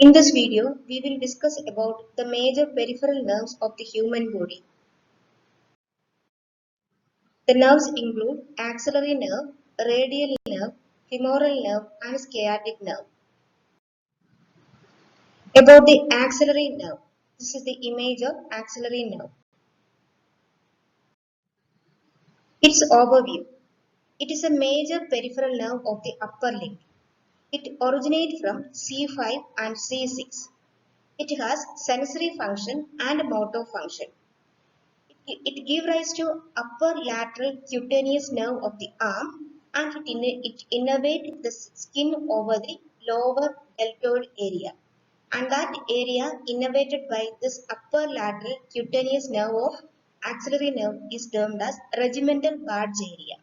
In this video, we will discuss about the major peripheral nerves of the human body. The nerves include axillary nerve, radial nerve, femoral nerve, and sciatic nerve. About the axillary nerve. This is the image of axillary nerve. Its overview. It is a major peripheral nerve of the upper limb. It originates from C5 and C6. It has sensory function and motor function. It gives rise to upper lateral cutaneous nerve of the arm, and it innervates the skin over the lower deltoid area. And that area innervated by this upper lateral cutaneous nerve of axillary nerve is termed as regimental barge area.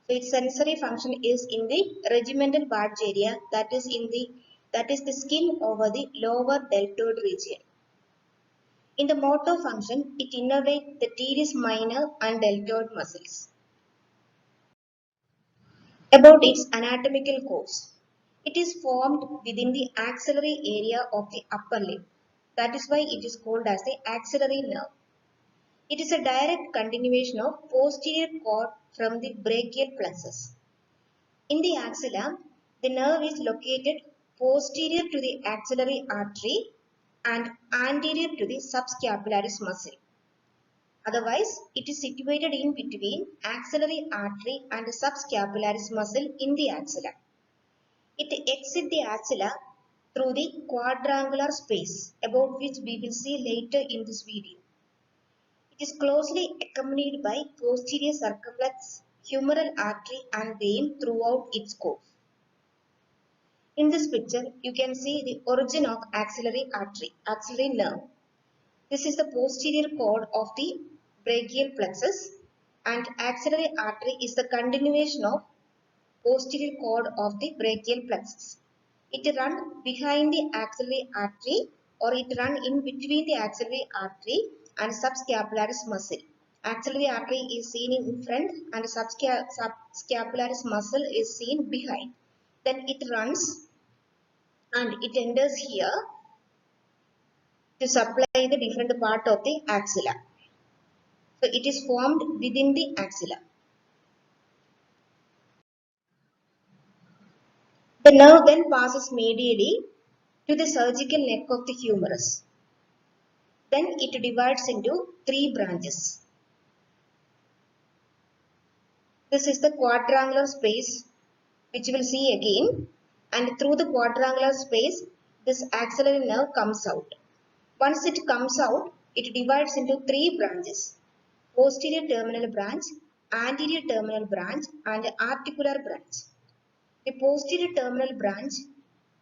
So its sensory function is in the regimental barge area, that is the skin over the lower deltoid region. In the motor function, it innervates the teres minor and deltoid muscles. About its anatomical course. It is formed within the axillary area of the upper limb. That is why it is called as the axillary nerve. It is a direct continuation of posterior cord from the brachial plexus. In the axilla, the nerve is located posterior to the axillary artery and anterior to the subscapularis muscle. Otherwise, it is situated in between axillary artery and subscapularis muscle in the axilla. It exits the axilla through the quadrangular space, about which we will see later in this video. It is closely accompanied by posterior circumflex, humeral artery and vein throughout its course. In this picture, you can see the origin of axillary nerve. This is the posterior cord of the brachial plexus, and axillary artery is the continuation of posterior cord of the brachial plexus. It runs behind the axillary artery, or it runs in between the axillary artery and subscapularis muscle. Axillary artery is seen in front and subscapularis muscle is seen behind. Then it runs and it enters here to supply the different part of the axilla. So it is formed within the axilla. The nerve then passes medially to the surgical neck of the humerus. Then it divides into three branches. This is the quadrangular space, which we will see again, and through the quadrangular space this axillary nerve comes out. Once it comes out, it divides into three branches: posterior terminal branch, anterior terminal branch, and articular branch. The posterior terminal branch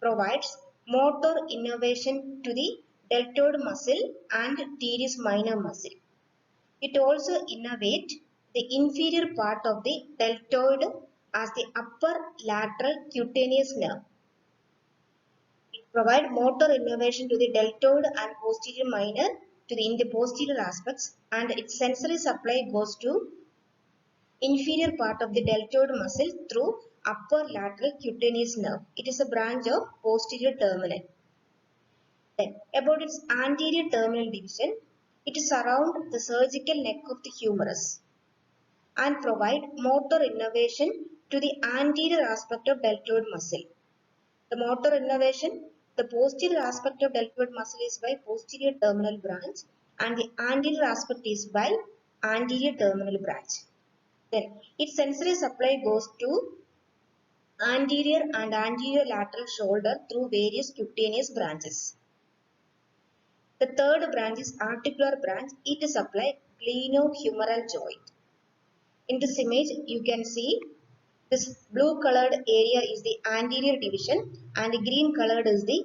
provides motor innervation to the deltoid muscle and teres minor muscle. It also innervates the inferior part of the deltoid as the upper lateral cutaneous nerve. It provides motor innervation to the deltoid and posterior minor in the posterior aspects, and its sensory supply goes to inferior part of the deltoid muscle through upper lateral cutaneous nerve. It is a branch of posterior terminal. Then, about its anterior terminal division, it surrounds the surgical neck of the humerus and provide motor innervation to the anterior aspect of deltoid muscle. The motor innervation, the posterior aspect of deltoid muscle is by posterior terminal branch, and the anterior aspect is by anterior terminal branch. Then its sensory supply goes to anterior and anterior lateral shoulder through various cutaneous branches. The third branch is articular branch. It supplies glenohumeral joint. In this image, you can see this blue colored area is the anterior division and the green colored is the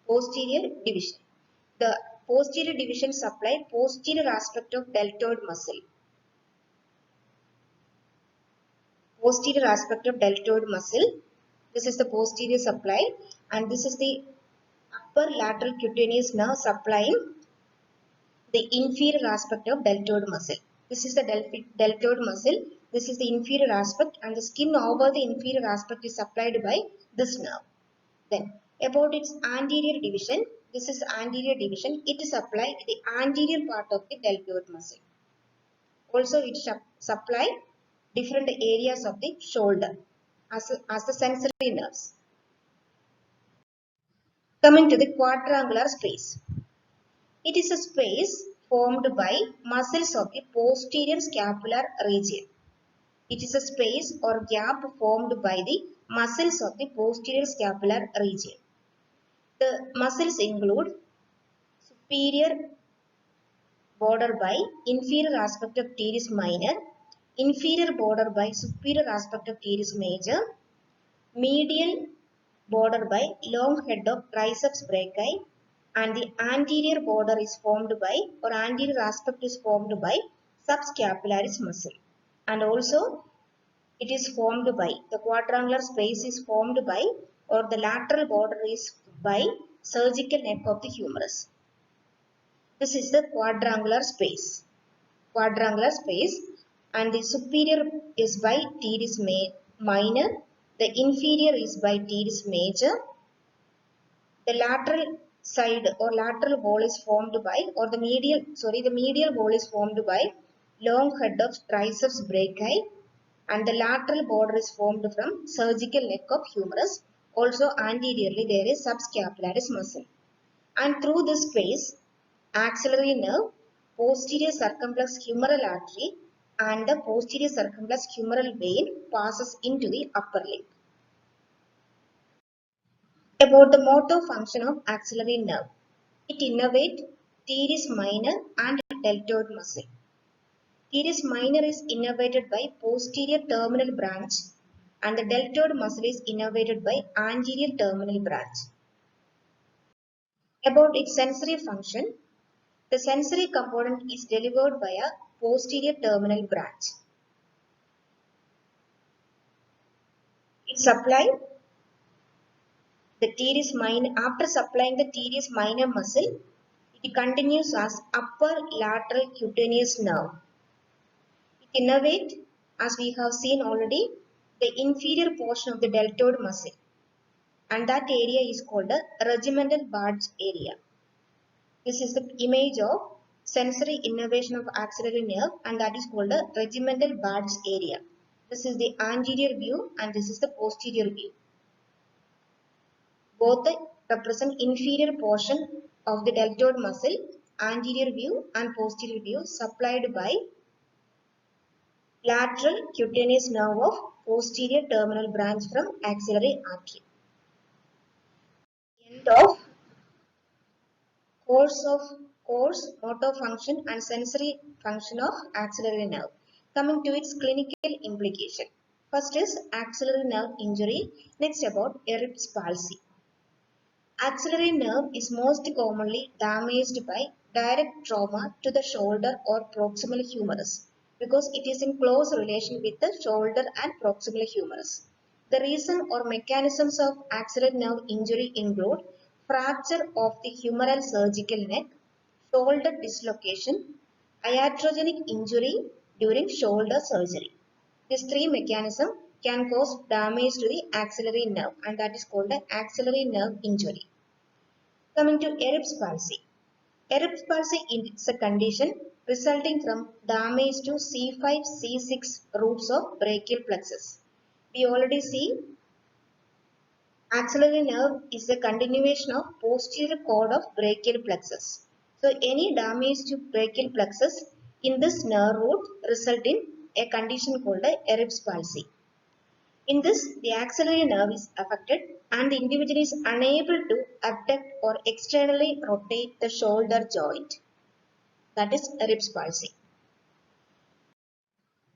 posterior division. The posterior division supplies posterior aspect of deltoid muscle. Posterior aspect of deltoid muscle. This is the posterior supply, and this is the upper lateral cutaneous nerve supplying the inferior aspect of deltoid muscle. This is the deltoid muscle. This is the inferior aspect, and the skin over the inferior aspect is supplied by this nerve. Then About its anterior division, this is anterior division. It supplies the anterior part of the deltoid muscle. Also, it supply different areas of the shoulder as the sensory nerves. Coming to the quadrangular space. It is a space formed by muscles of the posterior scapular region. It is a space or gap formed by the muscles of the posterior scapular region. The muscles include superior border by inferior aspect of teres minor, inferior border by superior aspect of teres major, medial border by long head of triceps brachii, and the anterior border is formed by or anterior aspect is formed by subscapularis muscle. And also it is formed by the quadrangular space is formed by or the lateral border is by surgical neck of the humerus. This is the quadrangular space. Quadrangular space, and the superior is by teres minor, the inferior is by teres major. The lateral side or lateral wall is formed by or the medial wall is formed by long head of triceps brachii, and the lateral border is formed from surgical neck of humerus. Also anteriorly there is subscapularis muscle. And through this space, axillary nerve, posterior circumflex humeral artery, and the posterior circumflex humeral vein passes into the upper limb. About the motor function of axillary nerve. It innervates teres minor and deltoid muscle. Teres minor is innervated by posterior terminal branch, and the deltoid muscle is innervated by anterior terminal branch. About its sensory function, the sensory component is delivered by a posterior terminal branch. It supplies the teres minor. After supplying the teres minor muscle, it continues as upper lateral cutaneous nerve. It innervates, as we have seen already, the inferior portion of the deltoid muscle, and that area is called the regimental barge area. This is the image of sensory innervation of axillary nerve, and that is called the regimental barge area. This is the anterior view and this is the posterior view. Both represent inferior portion of the deltoid muscle, anterior view and posterior view supplied by lateral cutaneous nerve of posterior terminal branch from axillary artery. End of course, motor function and sensory function of axillary nerve. Coming to its clinical implication. First is axillary nerve injury. Next about Erb's palsy. Axillary nerve is most commonly damaged by direct trauma to the shoulder or proximal humerus because it is in close relation with the shoulder and proximal humerus. The reason or mechanisms of axillary nerve injury include fracture of the humeral surgical neck, shoulder dislocation, iatrogenic injury during shoulder surgery. These three mechanisms can cause damage to the axillary nerve, and that is called the axillary nerve injury. Coming to Erb's palsy. Erb's palsy is a condition resulting from damage to C5, C6 roots of brachial plexus. We already see axillary nerve is a continuation of posterior cord of brachial plexus. So any damage to brachial plexus in this nerve root result in a condition called Erb's palsy. In this, the axillary nerve is affected and the individual is unable to abduct or externally rotate the shoulder joint. That is Erb's palsy.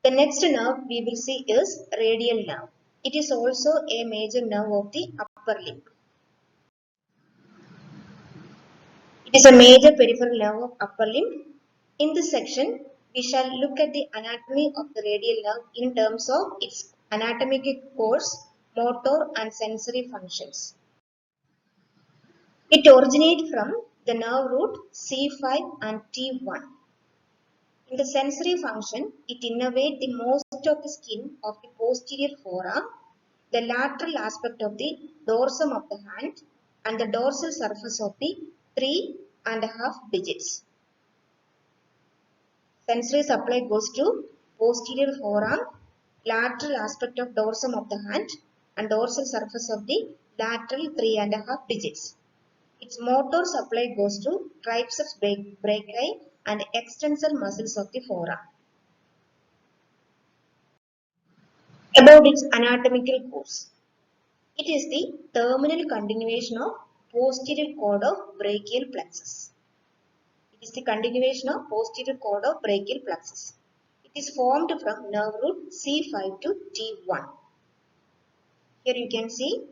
The next nerve we will see is radial nerve. It is also a major nerve of the upper limb. It is a major peripheral nerve of upper limb. In this section, we shall look at the anatomy of the radial nerve in terms of its anatomic course, motor and sensory functions. It originates from the nerve root C5 and T1. In the sensory function, it innervates the most of the skin of the posterior forearm, the lateral aspect of the dorsum of the hand, and the dorsal surface of the 3.5 digits. Sensory supply goes to posterior forearm, lateral aspect of dorsum of the hand, and dorsal surface of the lateral 3.5 digits. Its motor supply goes to triceps brachii and extensor muscles of the forearm. About its anatomical course. It is the terminal continuation of posterior cord of brachial plexus. It is the continuation of posterior cord of brachial plexus. It is formed from nerve root C5 to T1. Here you can see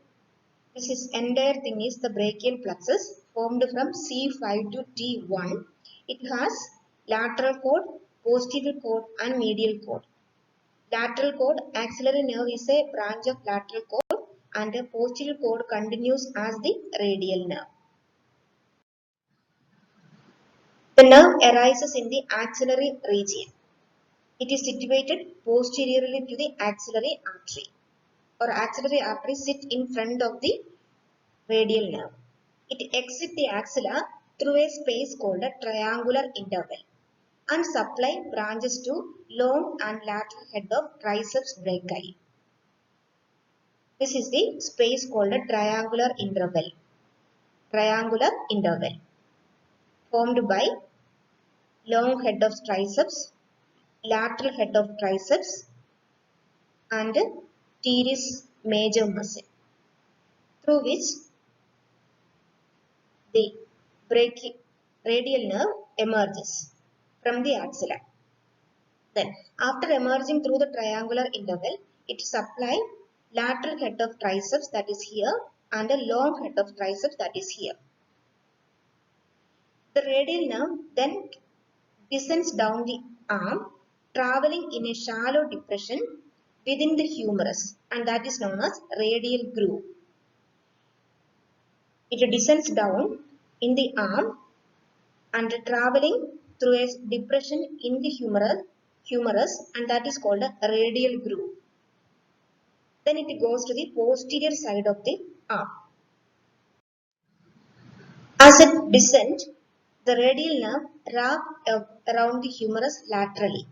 this is entire thing is the brachial plexus formed from C5 to T1. It has lateral cord, posterior cord and medial cord. Lateral cord, axillary nerve is a branch of lateral cord and the posterior cord continues as the radial nerve. The nerve arises in the axillary region. It is situated posteriorly to the axillary artery, or axillary artery sits in front of the radial nerve. It exits the axilla through a space called a triangular interval and supply branches to long and lateral head of triceps brachii. This is the space called a triangular interval. Triangular interval formed by long head of triceps, lateral head of triceps and teres major muscle, through which the radial nerve emerges from the axilla. Then, after emerging through the triangular interval, it supplies lateral head of triceps that is here and a long head of triceps that is here. The radial nerve then descends down the arm, traveling in a shallow depression within the humerus, and that is known as radial groove. It descends down in the arm and traveling through a depression in the humerus, and that is called a radial groove. Then it goes to the posterior side of the arm. As it descends, the radial nerve wraps around the humerus laterally.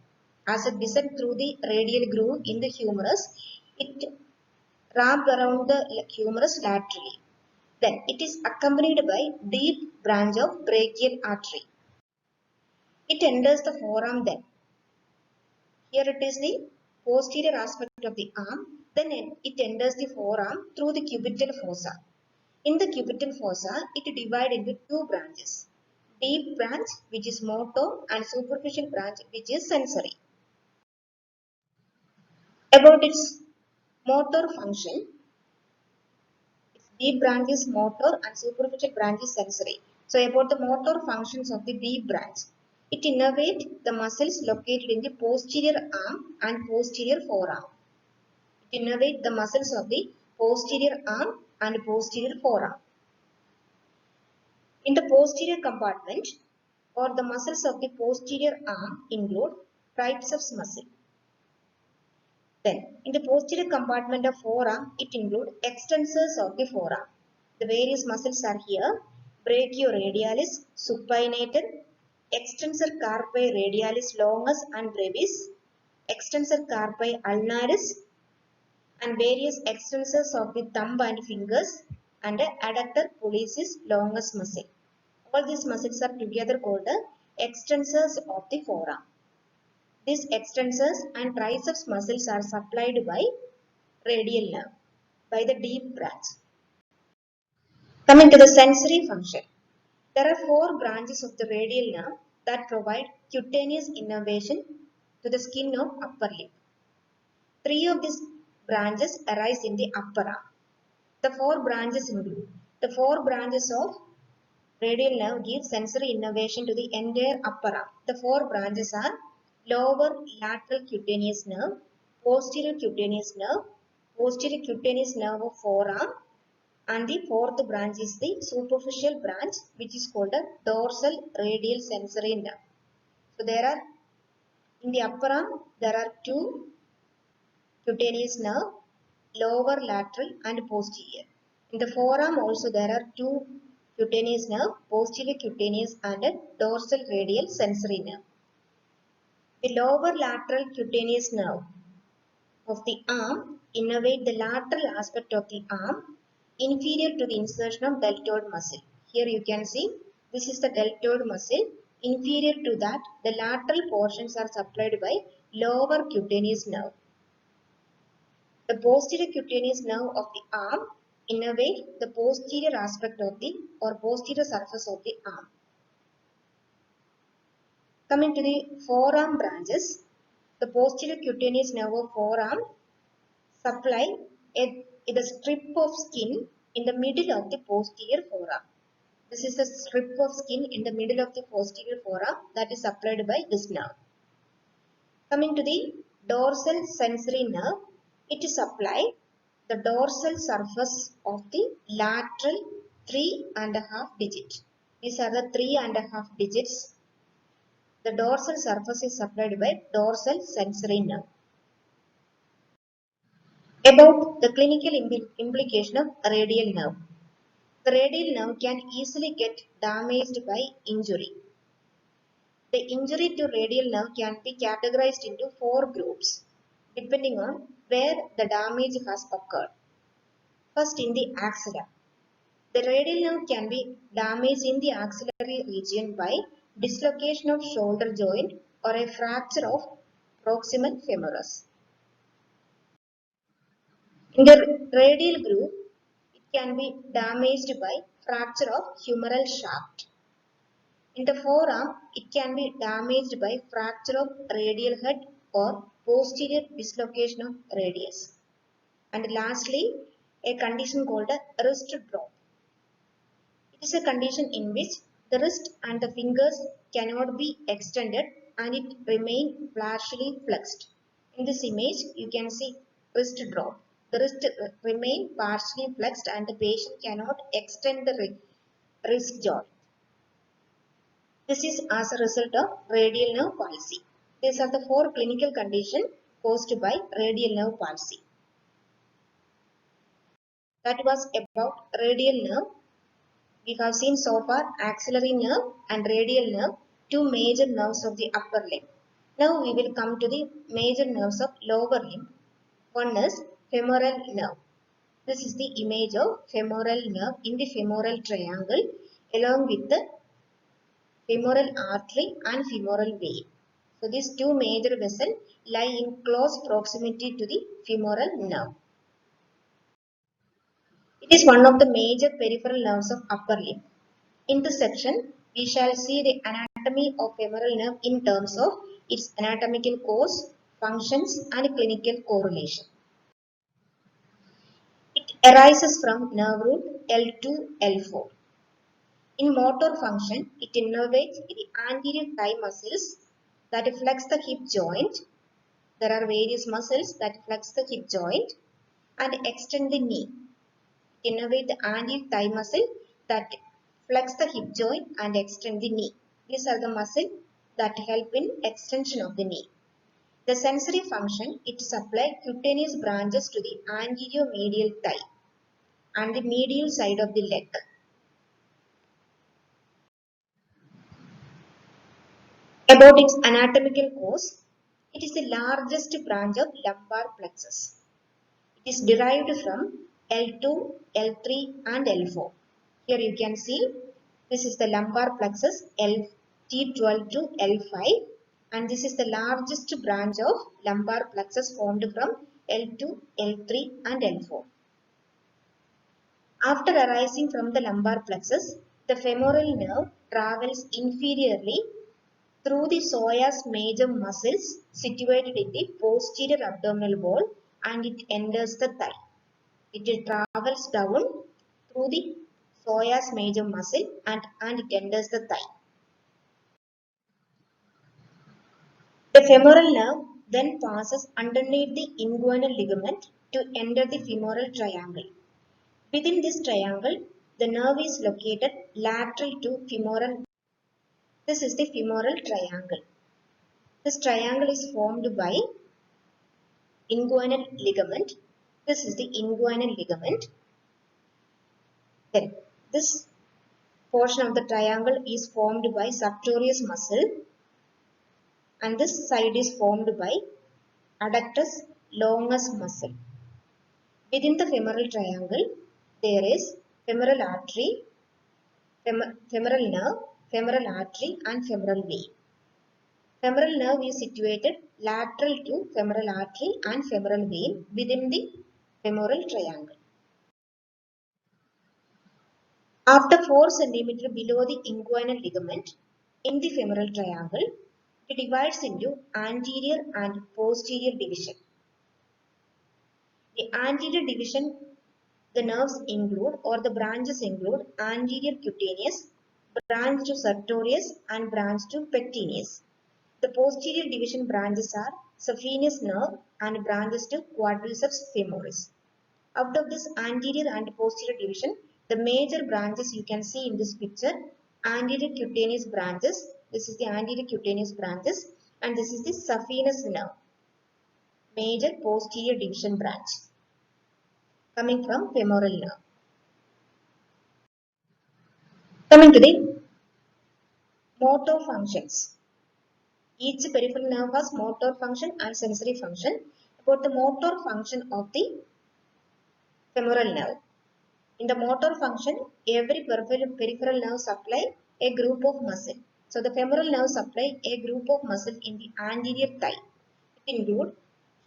As it descends through the radial groove in the humerus, it wraps around the humerus laterally. Then it is accompanied by deep branch of brachial artery. It enters the forearm then. Here it is the posterior aspect of the arm. Then it enters the forearm through the cubital fossa. In the cubital fossa, it divides into two branches. Deep branch which is motor and superficial branch which is sensory. About its motor function, its deep branch is motor and superficial branch is sensory. So about the motor functions of the deep branch, it innervates the muscles located in the posterior arm and posterior forearm. It innervates the muscles of the posterior arm and posterior forearm. In the posterior compartment or the muscles of the posterior arm include triceps muscle. Then, in the posterior compartment of forearm, it includes extensors of the forearm. The various muscles are here: brachioradialis, supinator, extensor carpi radialis longus and brevis, extensor carpi ulnaris, and various extensors of the thumb and fingers, and adductor pollicis longus muscle. All these muscles are together called the extensors of the forearm. These extensors and triceps muscles are supplied by radial nerve, by the deep branch. Coming to the sensory function. There are four branches of the radial nerve that provide cutaneous innervation to the skin of upper lip. Three of these branches arise in the upper arm. The four branches include: the four branches of radial nerve give sensory innervation to the entire upper arm. The four branches are lower lateral cutaneous nerve, posterior cutaneous nerve of forearm, and the fourth branch is the superficial branch which is called a dorsal radial sensory nerve. So there are, in the upper arm, there are two cutaneous nerve, lower lateral and posterior. In the forearm also there are two cutaneous nerve, posterior cutaneous and a dorsal radial sensory nerve. The lower lateral cutaneous nerve of the arm innervate the lateral aspect of the arm inferior to the insertion of deltoid muscle. Here you can see this is the deltoid muscle. Inferior to that, the lateral portions are supplied by lower cutaneous nerve. The posterior cutaneous nerve of the arm innervate the posterior aspect of the or posterior surface of the arm. Coming to the forearm branches, the posterior cutaneous nerve of forearm supply a strip of skin in the middle of the posterior forearm. This is the strip of skin in the middle of the posterior forearm that is supplied by this nerve. Coming to the dorsal sensory nerve, it supplies the dorsal surface of the lateral 3.5 digit. These are the 3.5 digits. The dorsal surface is supplied by dorsal sensory nerve. About the clinical implication of radial nerve. The radial nerve can easily get damaged by injury. The injury to radial nerve can be categorized into 4 groups depending on where the damage has occurred. First, in the axilla. The radial nerve can be damaged in the axillary region by dislocation of shoulder joint or a fracture of proximal femoris. In the radial groove, it can be damaged by fracture of humeral shaft. In the forearm, it can be damaged by fracture of radial head or posterior dislocation of radius. And lastly, a condition called a wrist drop. It is a condition in which the wrist and the fingers cannot be extended and it remains partially flexed. In this image, you can see wrist drop. The wrist remains partially flexed and the patient cannot extend the wrist joint. This is as a result of radial nerve palsy. These are the 4 clinical conditions caused by radial nerve palsy. That was about radial nerve. We have seen so far axillary nerve and radial nerve, 2 major nerves of the upper limb. Now we will come to the major nerves of lower limb. One is femoral nerve. This is the image of femoral nerve in the femoral triangle along with the femoral artery and femoral vein. So these 2 major vessels lie in close proximity to the femoral nerve. It is one of the major peripheral nerves of upper limb. In this section, we shall see the anatomy of femoral nerve in terms of its anatomical course, functions and clinical correlation. It arises from nerve root L2, L4. In motor function, it innervates the anterior thigh muscles that flex the hip joint. There are various muscles that flex the hip joint and extend the knee. It innervates the anterior thigh muscle that flex the hip joint and extend the knee. These are the muscles that help in extension of the knee. The sensory function, it supplies cutaneous branches to the anterior medial thigh and the medial side of the leg. About its anatomical course, it is the largest branch of lumbar plexus. It is derived from L2, L3 and L4. Here you can see this is the lumbar plexus T12 to L5 and this is the largest branch of lumbar plexus formed from L2, L3 and L4. After arising from the lumbar plexus, the femoral nerve travels inferiorly through the psoas major muscles situated in the posterior abdominal wall and it enters the thigh. It travels down through the psoas major muscle and it enters the thigh. The femoral nerve then passes underneath the inguinal ligament to enter the femoral triangle. Within this triangle, the nerve is located lateral to femoral. This is the femoral triangle. This triangle is formed by inguinal ligament. This is the inguinal ligament. Then this portion of the triangle is formed by sartorius muscle and this side is formed by adductus longus muscle. Within the femoral triangle, there is femoral artery, femoral nerve, femoral artery and femoral vein. Femoral nerve is situated lateral to femoral artery and femoral vein within the femoral triangle. After 4 cm below the inguinal ligament in the femoral triangle, it divides into anterior and posterior division. The anterior division, the nerves include or the branches include anterior cutaneous, branch to sartorius and branch to pectineus. The posterior division branches are saphenous nerve and branches to quadriceps femoris. Out of this anterior and posterior division, the major branches you can see in this picture, anterior cutaneous branches. This is the anterior cutaneous branches and this is the saphenous nerve, major posterior division branch coming from femoral nerve. Coming to the motor functions. Each peripheral nerve has motor function and sensory function. About the motor function of the femoral nerve. In the motor function, every peripheral nerve supply a group of muscle. So the femoral nerve supply a group of muscle in the anterior thigh. It include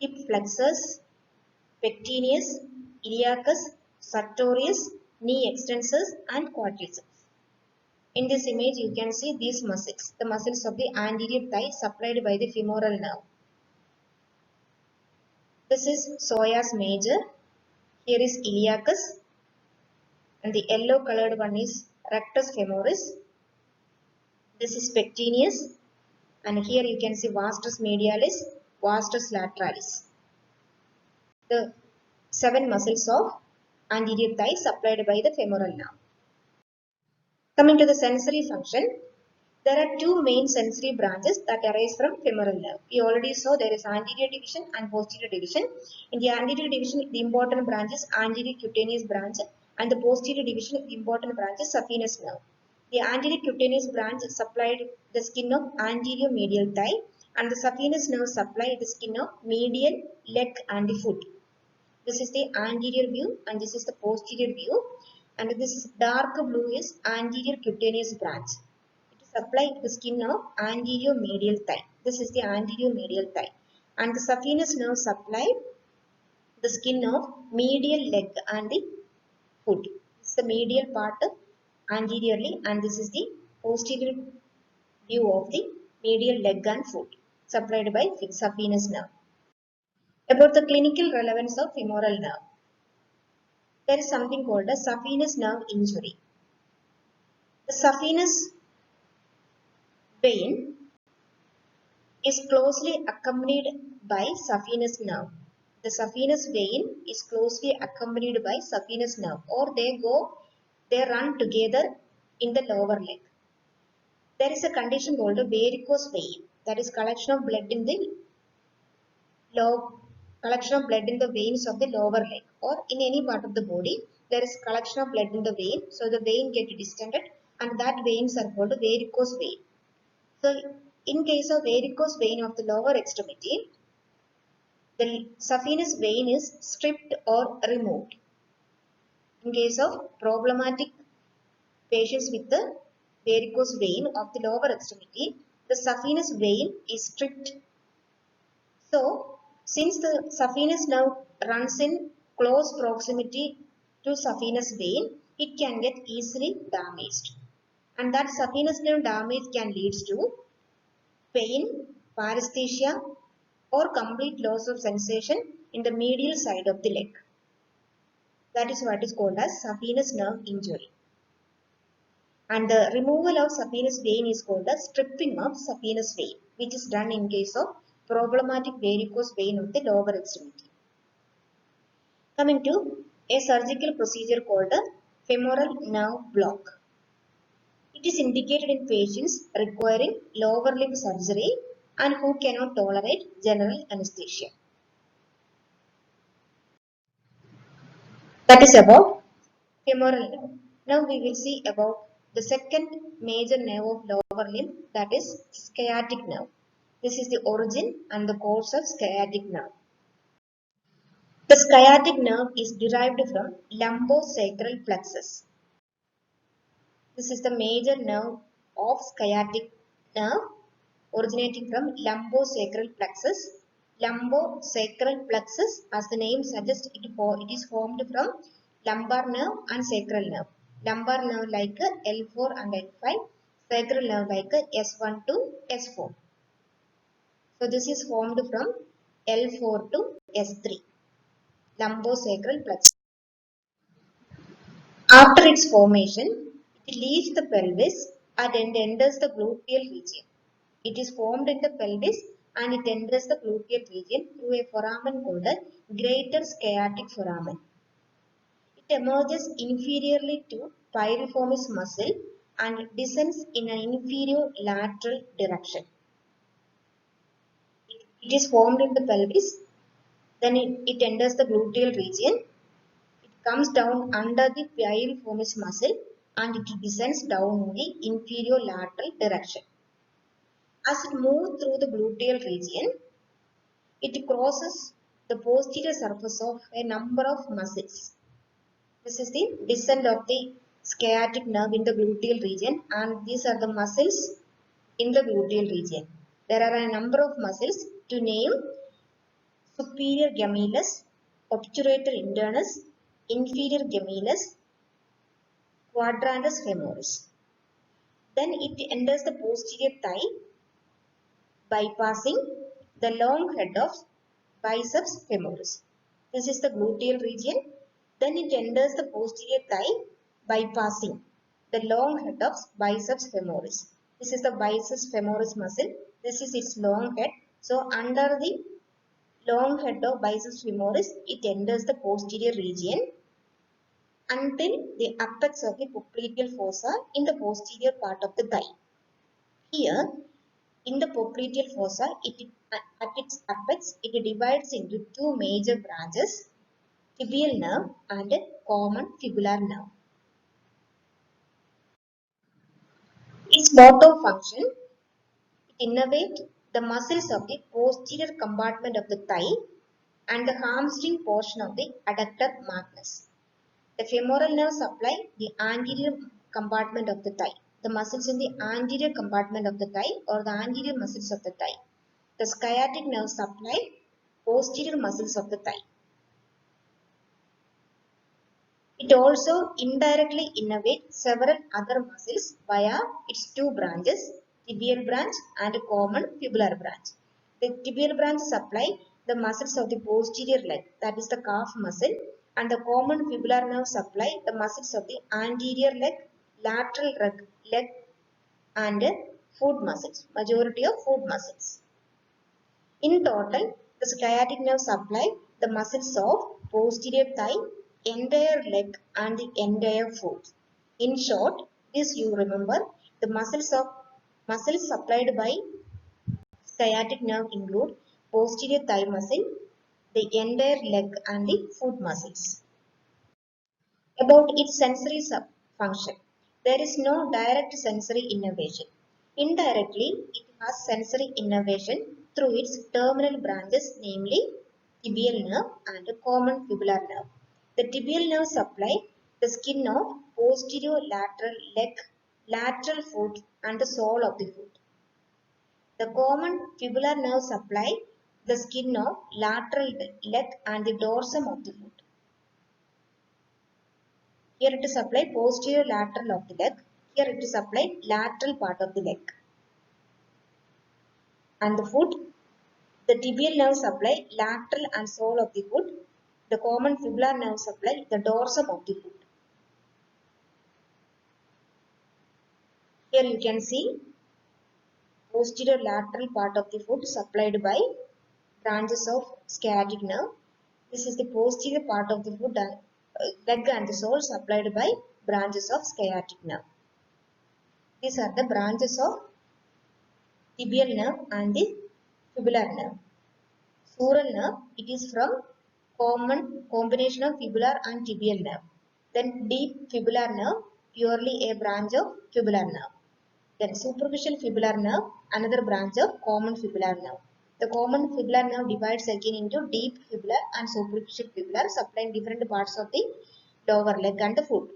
hip flexors, pectineus, iliacus, sartorius, knee extensors and quadriceps. In this image, you can see these muscles, the muscles of the anterior thigh supplied by the femoral nerve. This is psoas major. Here is iliacus and the yellow colored one is rectus femoris. This is pectineus and here you can see vastus medialis, vastus lateralis. The 7 muscles of anterior thigh supplied by the femoral nerve. Coming to the sensory function, there are 2 main sensory branches that arise from femoral nerve. We already saw there is anterior division and posterior division. In the anterior division, the important branch is anterior cutaneous branch and the posterior division, the important branch is saphenous nerve. The anterior cutaneous branch supplied the skin of anterior medial thigh and the saphenous nerve supplied the skin of medial leg and the foot. This is the anterior view and this is the posterior view and this dark blue is anterior cutaneous branch. It supplies the skin of anterior medial thigh. This is the anterior medial thigh and the saphenous nerve supply the skin of medial leg and the foot. This is the medial part anteriorly and this is the posterior view of the medial leg and foot supplied by saphenous nerve. About the clinical relevance of femoral nerve. There is something called a saphenous nerve injury. The saphenous vein is closely accompanied by saphenous nerve. The saphenous vein is closely accompanied by saphenous nerve or they run together in the lower leg. There is a condition called a varicose vein, that is collection of blood in the veins of the lower leg or in any part of the body. There is collection of blood in the vein, so the vein get distended and that veins are called varicose vein. So in case of varicose vein of the lower extremity, the saphenous vein is stripped or removed. In case of problematic patients with the varicose vein of the lower extremity, the saphenous vein is stripped. So, since the saphenous nerve runs in close proximity to saphenous vein, it can get easily damaged. And that saphenous nerve damage can lead to pain, paresthesia, or complete loss of sensation in the medial side of the leg. That is what is called as saphenous nerve injury. And the removal of saphenous vein is called as stripping of saphenous vein, which is done in case of problematic varicose vein of the lower extremity. Coming to a surgical procedure called a femoral nerve block. It is indicated in patients requiring lower limb surgery and who cannot tolerate general anesthesia. That is about femoral nerve. Now we will see about the second major nerve of lower limb, that is sciatic nerve. This is the origin and the course of sciatic nerve. The sciatic nerve is derived from lumbosacral plexus. This is the major nerve of sciatic nerve originating from lumbosacral plexus. Lumbosacral plexus, as the name suggests, it is formed from lumbar nerve and sacral nerve. Lumbar nerve like L4 and L5, sacral nerve like S1 to S4. So this is formed from L4 to S3, lumbosacral plexus. After its formation, it leaves the pelvis and enters the gluteal region. It is formed in the pelvis and it enters the gluteal region through a foramen called the greater sciatic foramen. It emerges inferiorly to piriformis muscle and descends in an inferior lateral direction. It is formed in the pelvis, then it enters the gluteal region. It comes down under the piriformis muscle and it descends down in the inferior lateral direction. As it moves through the gluteal region, it crosses the posterior surface of a number of muscles. This is the descent of the sciatic nerve in the gluteal region, and these are the muscles in the gluteal region. There are a number of muscles to name: superior gemellus, obturator internus, inferior gemellus, quadratus femoris. Then it enters the posterior thigh, bypassing the long head of biceps femoris. This is the gluteal region. Then it enters the posterior thigh, bypassing the long head of biceps femoris. This is the biceps femoris muscle. This is its long head. So under the long head of biceps femoris, it enters the posterior region until the apex of the popliteal fossa in the posterior part of the thigh. Here, in the popliteal fossa, at its apex, it divides into two major branches, tibial nerve and common fibular nerve. Its motor function: it innervates the muscles of the posterior compartment of the thigh and the hamstring portion of the adductor magnus. The femoral nerve supply the anterior compartment of the thigh. The muscles in the anterior compartment of the thigh or the anterior muscles of the thigh. The sciatic nerve supply posterior muscles of the thigh. It also indirectly innervates several other muscles via its two branches, tibial branch and common fibular branch. The tibial branch supply the muscles of the posterior leg, that is the calf muscle, and the common fibular nerve supply the muscles of the anterior leg, lateral leg and foot muscles, majority of foot muscles. In total, the sciatic nerve supply the muscles of posterior thigh, entire leg and the entire foot. In short, this you remember, the muscles supplied by sciatic nerve include posterior thigh muscle, the entire leg and the foot muscles. About its sensory function, there is no direct sensory innervation. Indirectly, it has sensory innervation through its terminal branches, namely tibial nerve and common fibular nerve. The tibial nerve supply the skin of posterior lateral leg, lateral foot and the sole of the foot. The common fibular nerve supply the skin of lateral leg and the dorsum of the foot. Here it is applied posterior lateral of the leg. Here it is applied lateral part of the leg. And the foot, the tibial nerve supply lateral and sole of the foot. The common fibular nerve supply the dorsum of the foot. Here you can see posterior lateral part of the foot supplied by branches of sciatic nerve. This is the posterior part of the foot, leg and the sole supplied by branches of sciatic nerve. These are the branches of tibial nerve and the fibular nerve. Sural nerve, it is from combination of fibular and tibial nerve. Then deep fibular nerve, purely a branch of fibular nerve. Then superficial fibular nerve, another branch of common fibular nerve. The common fibular nerve divides again into deep fibular and superficial fibular, supplying different parts of the lower leg and the foot.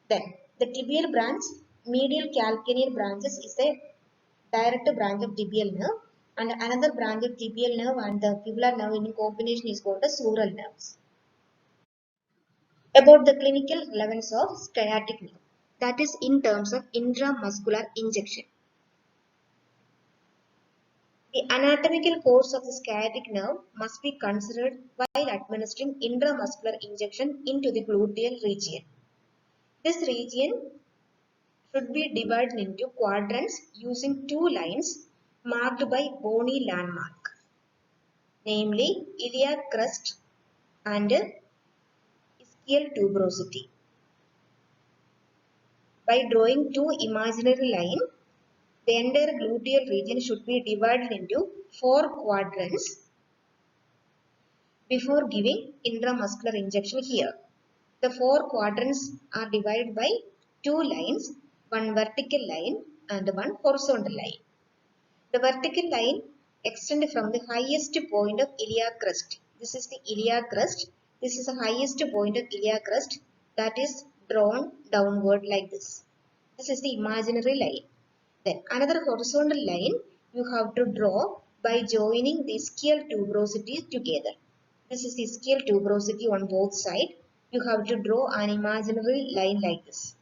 Then the tibial branch, medial calcaneal branches is a direct branch of tibial nerve, and another branch of tibial nerve and the fibular nerve in combination is called the sural nerves. About the clinical relevance of sciatic nerve, that is in terms of intramuscular injection. The anatomical course of the sciatic nerve must be considered while administering intramuscular injection into the gluteal region. This region should be divided into quadrants using two lines marked by bony landmark, namely iliac crest and ischial tuberosity. By drawing two imaginary lines, the entire gluteal region should be divided into four quadrants before giving intramuscular injection here. The four quadrants are divided by two lines, one vertical line and one horizontal line. The vertical line extends from the highest point of iliac crest. This is the iliac crest. This is the highest point of iliac crest that is drawn downward like this. This is the imaginary line. Then another horizontal line you have to draw by joining the ischial tuberosity together. This is the ischial tuberosity on both sides. You have to draw an imaginary line like this.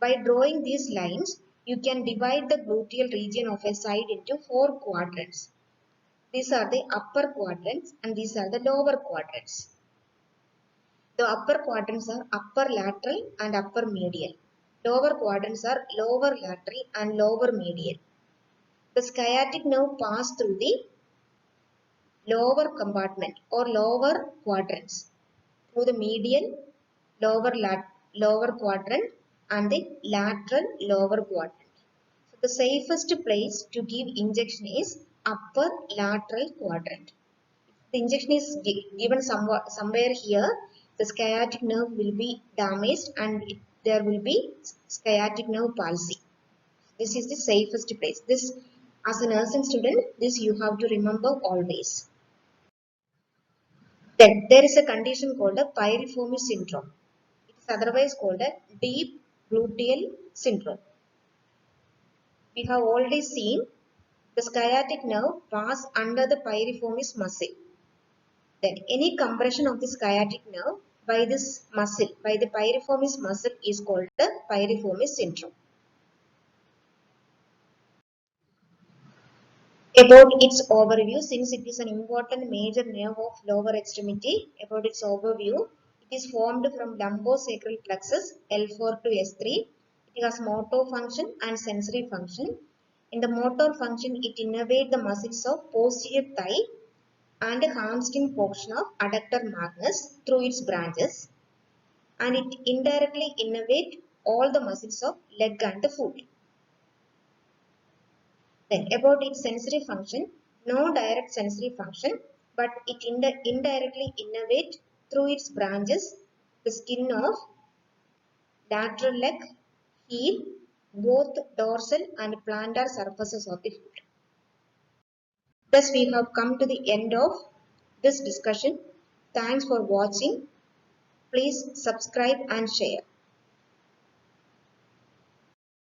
By drawing these lines, you can divide the gluteal region of a side into four quadrants. These are the upper quadrants and these are the lower quadrants. The upper quadrants are upper lateral and upper medial. Lower quadrants are lower lateral and lower medial. The sciatic nerve passes through the lower compartment or lower quadrants through the medial lower quadrant and the lateral lower quadrant. So the safest place to give injection is upper lateral quadrant. If the injection is given somewhere here, the sciatic nerve will be damaged and there will be sciatic nerve palsy. This is the safest place. This, as a nursing student, this you have to remember always. Then there is a condition called a piriformis syndrome. It is otherwise called a deep gluteal syndrome. We have already seen the sciatic nerve pass under the piriformis muscle. Then any compression of the sciatic nerve by this muscle, by the piriformis muscle, is called the piriformis syndrome. About its overview, since it is an important major nerve of lower extremity, about its overview, it is formed from lumbosacral plexus L4 to S3. It has motor function and sensory function. In the motor function, it innervates the muscles of posterior thigh and hamstring portion of adductor magnus through its branches, and it indirectly innervates all the muscles of leg and foot. Then about its sensory function, no direct sensory function, but it indirectly innervates through its branches the skin of lateral leg, heel, both dorsal and plantar surfaces of the foot. Thus we have come to the end of this discussion. Thanks for watching. Please subscribe and share.